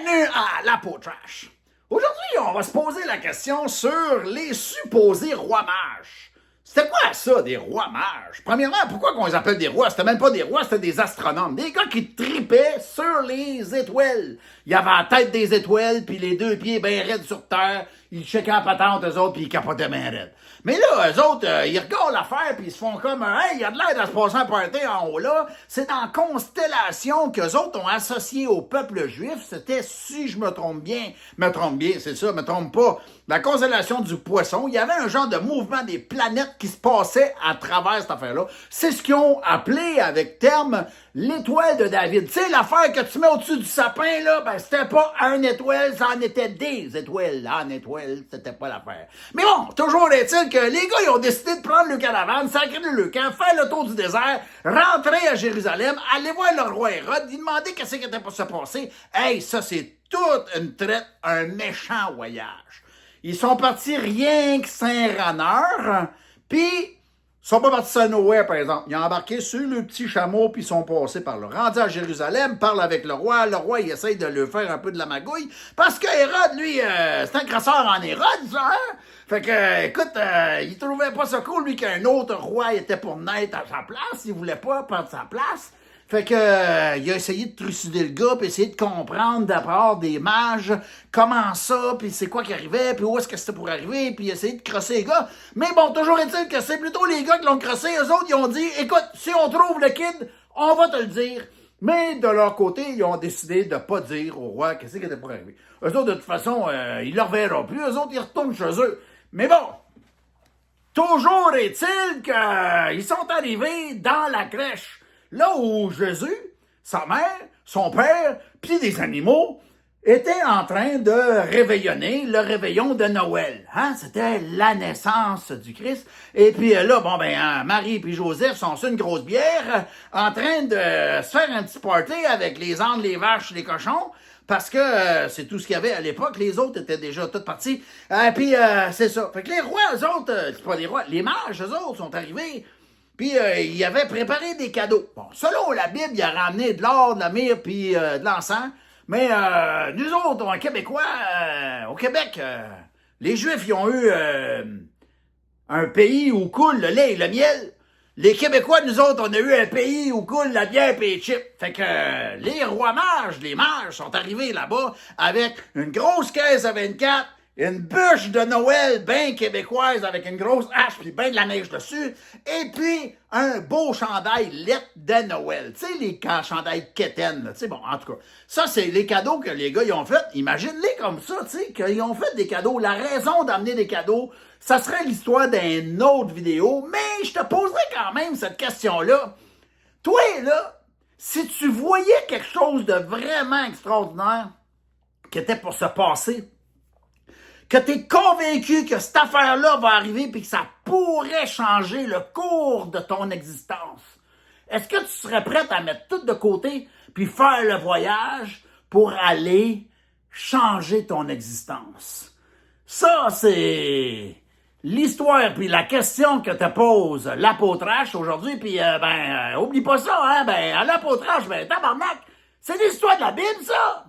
Bienvenue à l'Apôtrash. Aujourd'hui, on va se poser la question sur les supposés rois mages. C'était quoi ça, des rois mages? Premièrement, pourquoi qu'on les appelle des rois? C'était même pas des rois, c'était des astronomes. Des gars qui tripaient sur les étoiles. Il y avait la tête des étoiles, puis les deux pieds bien raides sur terre. Ils checkaient en patente, eux autres, puis ils capotaient bien raides. Mais là, eux autres, ils regardent l'affaire, puis ils se font comme « Hey, il y a de l'air à se passer un party en haut là. » C'est dans Constellation qu'eux autres ont associé au peuple juif. C'était, si je me trompe bien, c'est ça, me trompe pas, la constellation du poisson. Il y avait un genre de mouvement des planètes qui se passait à travers cette affaire-là. C'est ce qu'ils ont appelé, avec terme, l'étoile de David. Tu sais, l'affaire que tu mets au-dessus du sapin, là, ben, c'était pas une étoile, ça en était des étoiles. Une étoile, c'était pas l'affaire. Mais bon, toujours est-il que les gars, ils ont décidé de prendre le caravane, sacrer le camp, faire le tour du désert, rentrer à Jérusalem, aller voir le roi Hérode, lui demander qu'est-ce qui était pour se passer. Hey, ça, c'est toute une traite, un méchant voyage. Ils sont partis rien que 5 raneurs, puis ils sont pas partis à nowhere, par exemple. Ils ont embarqué sur le petit chameau, puis ils sont passés par là. Rendus à Jérusalem, parlent avec le roi. Le roi, il essaye de lui faire un peu de la magouille, parce que Hérode, lui, c'est un crasseur en Hérode, ça, hein? Fait que, écoute, il trouvait pas ça cool, lui, qu'un autre roi était pour naître à sa place. Il voulait pas prendre sa place. Fait que, il a essayé de trucider le gars, puis essayer de comprendre d'abord des mages, comment ça, puis c'est quoi qui arrivait, puis où est-ce que c'était pour arriver, puis essayer de crosser les gars. Mais bon, toujours est-il que c'est plutôt les gars qui l'ont crossé. Eux autres, ils ont dit, écoute, si on trouve le kid, on va te le dire. Mais de leur côté, ils ont décidé de pas dire au roi qu'est-ce qui était pour arriver. Eux autres, de toute façon, ils ne le reverront plus. Eux autres, ils retournent chez eux. Mais bon, toujours est-il qu'ils sont arrivés dans la crèche. Là où Jésus, sa mère, son père, puis des animaux étaient en train de réveillonner le réveillon de Noël. Hein? C'était la naissance du Christ. Et puis là, bon ben, Marie et Joseph sont sur une grosse bière, en train de se faire un petit party avec les ânes, les vaches, les cochons, parce que c'est tout ce qu'il y avait à l'époque. Les autres étaient déjà tous partis. Puis c'est ça. Fait que les rois, eux autres, c'est pas les rois, les mages, eux autres, sont arrivés. Puis, il avait préparé des cadeaux. Bon, selon la Bible, il a ramené de l'or, de la myrrhe, puis de l'encens. Mais nous autres, en Québécois, au Québec, les Juifs, ils ont eu un pays où coule le lait et le miel. Les Québécois, nous autres, on a eu un pays où coule la bière et les chips. Fait que les rois mages, les mages, sont arrivés là-bas avec une grosse caisse à 24, une bûche de Noël bien québécoise avec une grosse hache puis bien de la neige dessus, et puis un beau chandail lettre de Noël. Tu sais, les chandails quétaines, là. Tu sais, bon, en tout cas, ça, c'est les cadeaux que les gars, ils ont fait. Imagine-les comme ça, tu sais, qu'ils ont fait des cadeaux. La raison d'amener des cadeaux, ça serait l'histoire d'une autre vidéo, mais je te poserai quand même cette question-là. Toi, là, si tu voyais quelque chose de vraiment extraordinaire qui était pour se passer, que tu es convaincu que cette affaire-là va arriver et que ça pourrait changer le cours de ton existence, est-ce que tu serais prête à mettre tout de côté puis faire le voyage pour aller changer ton existence? Ça, c'est l'histoire puis la question que te pose l'Apôtrash aujourd'hui. Puis, oublie pas ça, hein? À l'Apôtrash, tabarnak, c'est l'histoire de la Bible, ça!